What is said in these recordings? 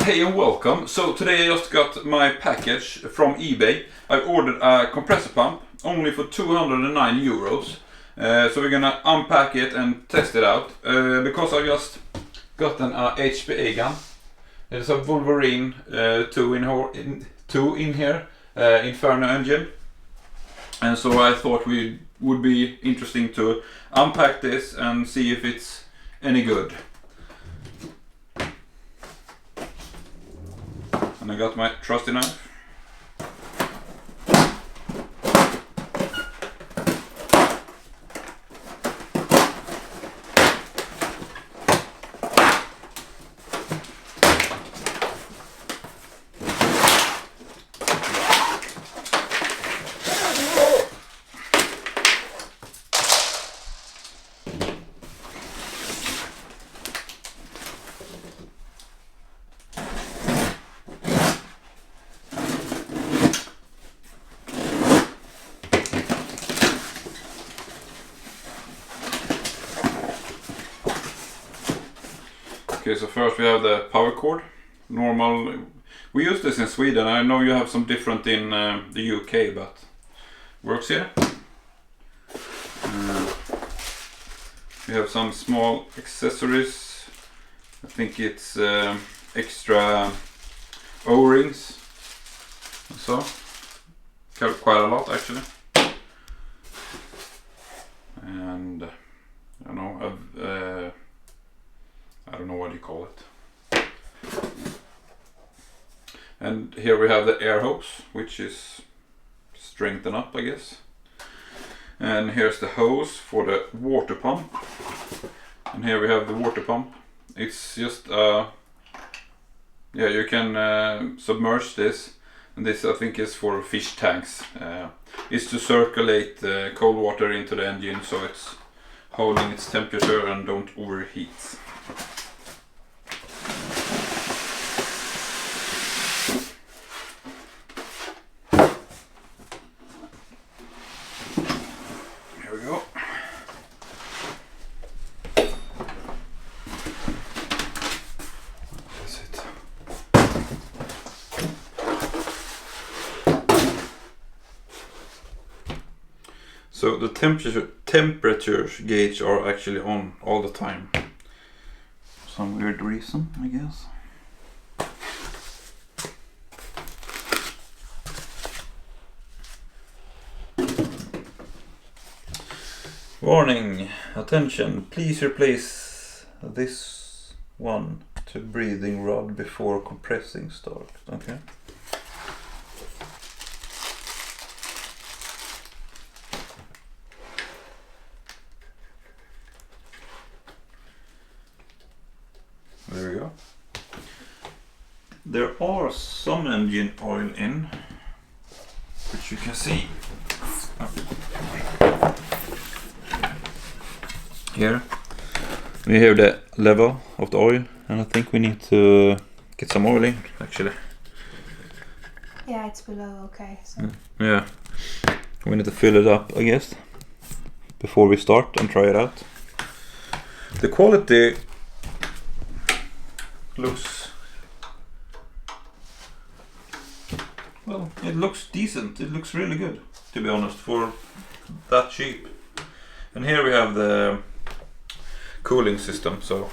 Hey and welcome. So today I just got my package from eBay. I ordered a compressor pump only for 209 euros. So we're gonna unpack it and test it out. Because I just got an HPA gun. There's a Wolverine 2 in here, Inferno engine. And so I thought it would be interesting to unpack this and see if it's any good. And I got my trusty knife. Okay, so first we have the power cord. Normal. We use this in Sweden. I know you have some different in the UK, but works here. We have some small accessories. I think it's extra O-rings. So quite a lot actually. And I don't know what you call it. And here we have the air hose, which is strengthened up, I guess. And here's the hose for the water pump. And here we have the water pump. It's just you can submerge this. And this I think is for fish tanks. It's to circulate cold water into the engine so it's holding its temperature and don't overheat. Here we go. That's it. So the temperatures gauge are actually on all the time. For some weird reason, I guess. Warning, attention, please replace this one to breathing rod before compressing start. Okay. There we go. There are some engine oil in, which you can see. Here we have the level of the oil, and I think we need to get some oil in actually. Yeah, it's below okay. So. Yeah, we need to fill it up, I guess, before we start and try it out. The quality looks, well, it looks decent. It looks really good, to be honest, for that cheap. And here we have the cooling system, so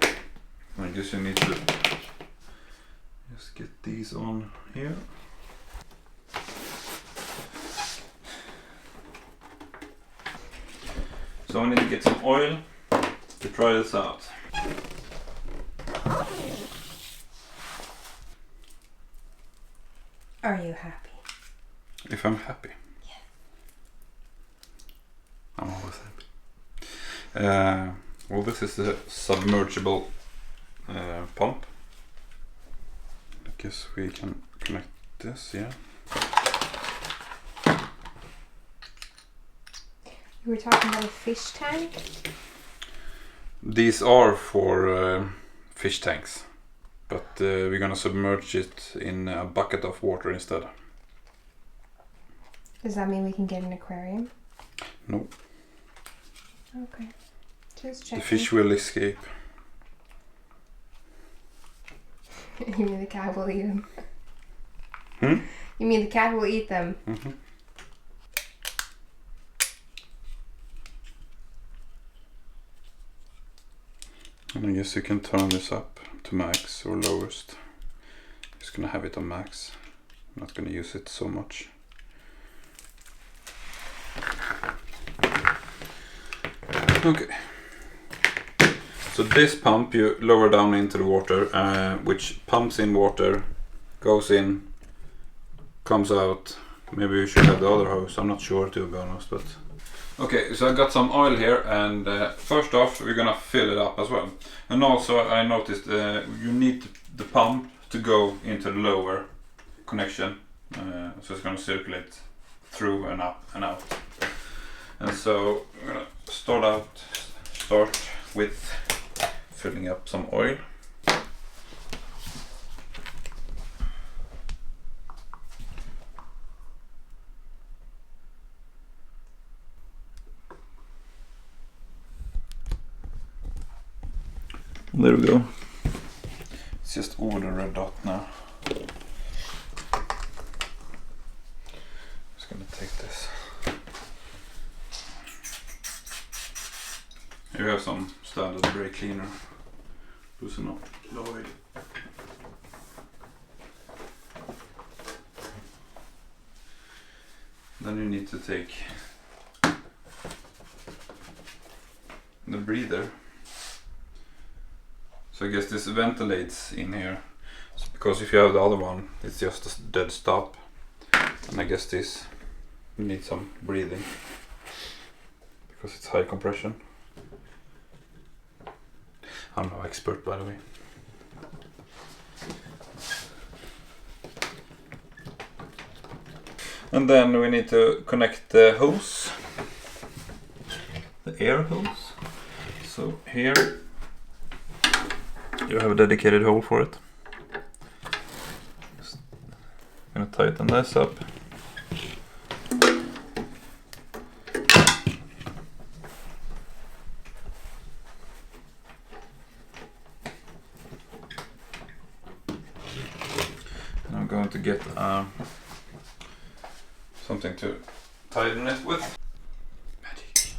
I guess you need to just get these on here. So I need to get some oil to try this out. Are you happy? If I'm happy? Yeah. I'm always happy. Well, this is the submergible pump. I guess we can connect this, yeah. You were talking about a fish tank? These are for fish tanks, but we're gonna submerge it in a bucket of water instead. Does that mean we can get an aquarium? No. Okay. Just checking. The fish will escape. You mean the cat will eat them? Hmm? You mean the cat will eat them? Mm-hmm. And I guess you can turn this up to max or lowest. Just gonna have it on max. I'm not gonna use it so much. Okay. So this pump you lower down into the water, which pumps in water, goes in, comes out. Maybe you should have the other hose, I'm not sure to be honest, but... Okay, so I got some oil here, and first off we're gonna fill it up as well. And also I noticed you need the pump to go into the lower connection, so it's gonna circulate through and up and out. And so we're gonna start with filling up some oil. There we go. It's just over the red dot now. Just gonna take this. Here we have some standard brake cleaner. Loosen up the oil. Then you need to take the breather. So I guess this ventilates in here, because if you have the other one, it's just a dead stop. And I guess this needs some breathing, because it's high compression. I'm no expert, by the way. And then we need to connect the hose, the air hose. So here you have a dedicated hole for it. Just gonna tighten this up. And I'm going to get something to tighten it with. Magic.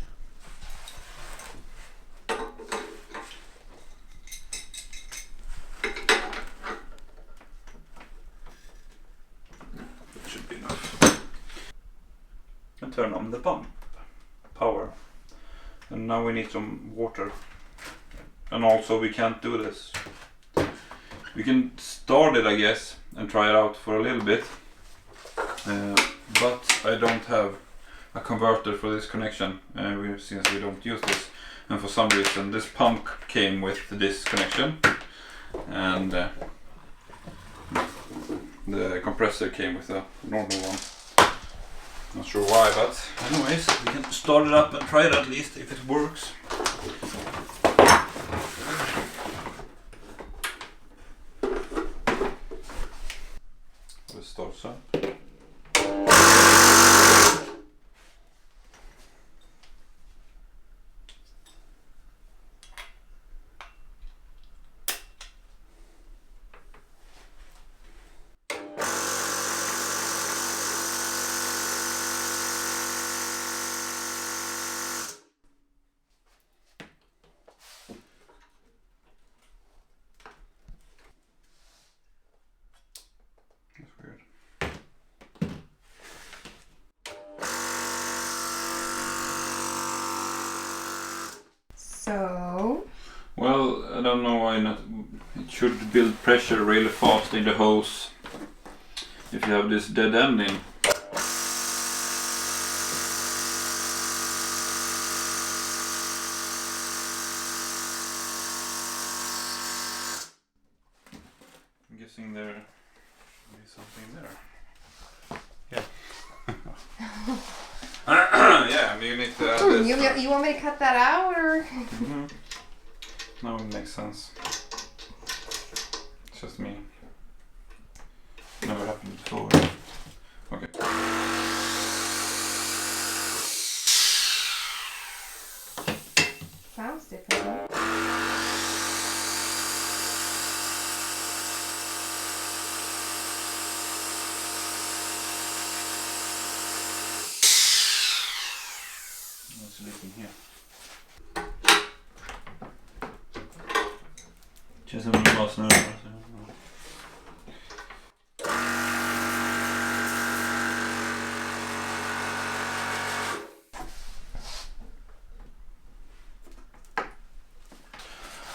That should be enough. And turn on the pump. Power. And now we need some water. And also we can't do this. We can start it, I guess, and try it out for a little bit. But I don't have a converter for this connection, since we don't use this. And for some reason this pump came with this connection, and the compressor came with a normal one. Not sure why, but anyways, we can start it up and try it at least if it works. It starts up. That's weird. So, Well, I don't know why not. It should build pressure really fast in the hose if you have this dead end in. I'm guessing there will be something there. Yeah. Yeah, you need to add this. you want me to cut that out, or? Mm-hmm. No, it makes sense. It's just me. Never happened before. Okay. Sounds different. It's leaking here. Känns som det bara snurrar.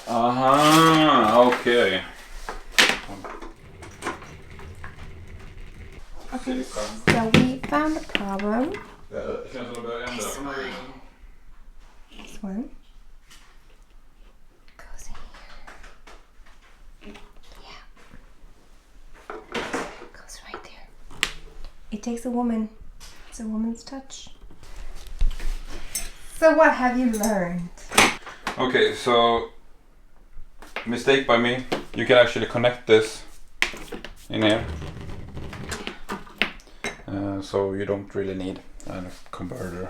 Aha, okay. Okay, so we found a problem. This one goes in here. Yeah. Goes right there. It takes a woman. It's a woman's touch. So what have you learned? Okay, so mistake by me. You can actually connect this in here. So you don't really need a converter.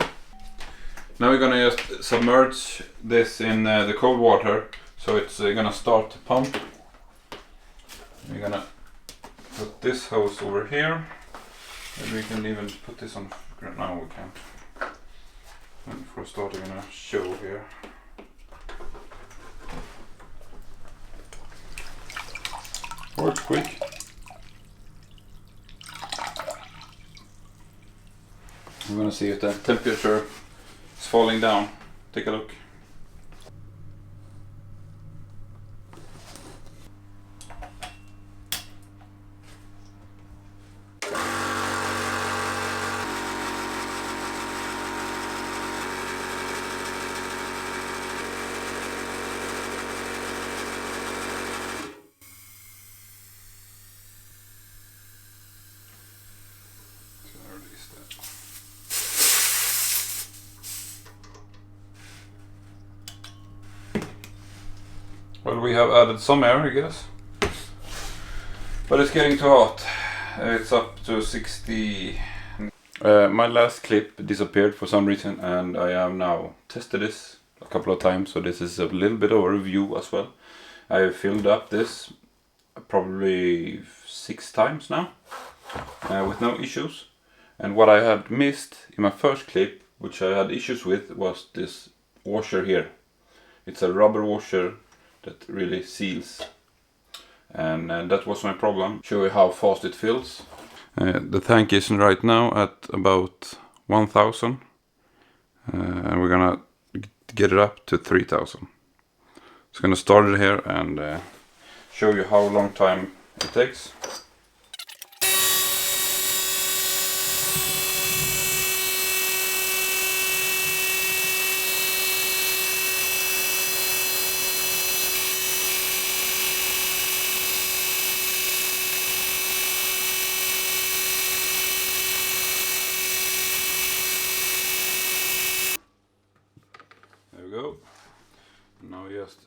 Now we're gonna just submerge this in the cold water, so it's gonna start to pump. We're gonna put this hose over here. Maybe we can even put this on. No, we can't. And for a start, we're gonna show here. Works quick. We're gonna see if the temperature is falling down. Take a look. Well, we have added some air, I guess, but it's getting too hot. It's up to 60. My last clip disappeared for some reason, and I have now tested this a couple of times, so this is a little bit of a review as well. I have filled up this probably 6 times now with no issues. And what I had missed in my first clip, which I had issues with, was this washer here. It's a rubber washer that really seals, and that was my problem. Show you how fast it fills. The tank is right now at about 1000, and we're gonna get it up to 3000. So I'm gonna start it here and show you how long time it takes. There we go. Now just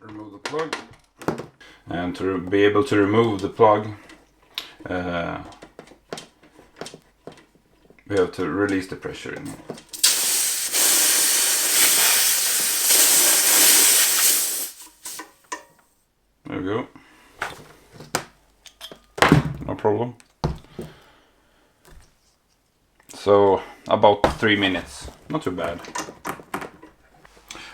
remove the plug. And to be able to remove the plug, we have to release the pressure in here. There we go. No problem. So about 3 minutes, not too bad.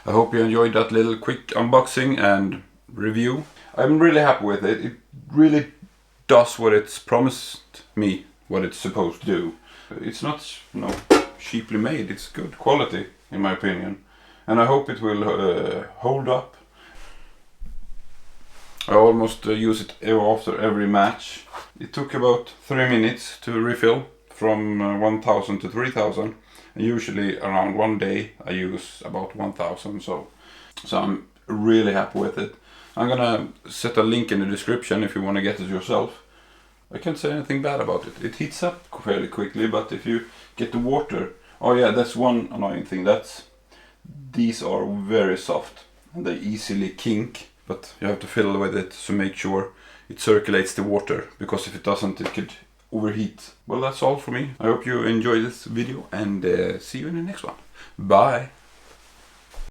I hope you enjoyed that little quick unboxing and review. I'm really happy with it. It really does what it's promised me, what it's supposed to do. It's not, cheaply made. It's good quality, in my opinion, and I hope it will hold up. I almost use it after every match. It took about 3 minutes to refill from 1000 to 3000. And usually around 1 day I use about 1000, so I'm really happy with it. I'm gonna set a link in the description if you want to get it yourself. I can't say anything bad about it. It heats up fairly quickly, but if you get the water, oh yeah, that's one annoying thing. These are very soft and they easily kink, but you have to fiddle with it to make sure it circulates the water, because if it doesn't, it could overheat. Well, that's all for me. I hope you enjoyed this video, and see you in the next one. Bye!